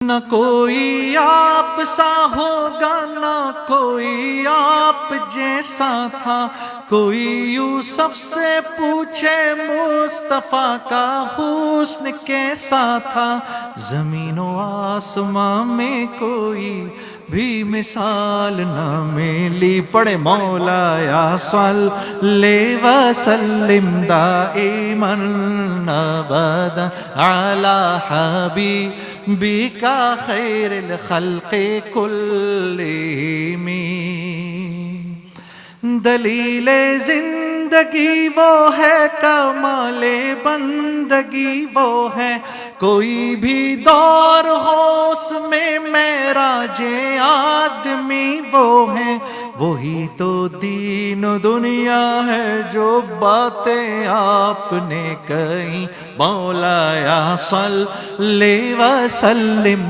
نہ کوئی آپ سا ہوگا نہ کوئی آپ جیسا تھا، کوئی یوسف سے پوچھے مصطفیٰ کا حسن کیسا تھا، زمین و آسمان میں کوئی بھی مثال نہ ملی۔ پڑھے مولایا صلی وسلم دائما ابدا علی حبیبک خیر الخلق کلہم۔ دلیل زندگی وہ ہے، کمال بندگی وہ ہے، کوئی بھی دور ہو اس میں معراج آدمی وہ ہے، وہی تو دین و دنیا ہے جو باتیں آپ نے کہیں۔ مولایا صلی وسلم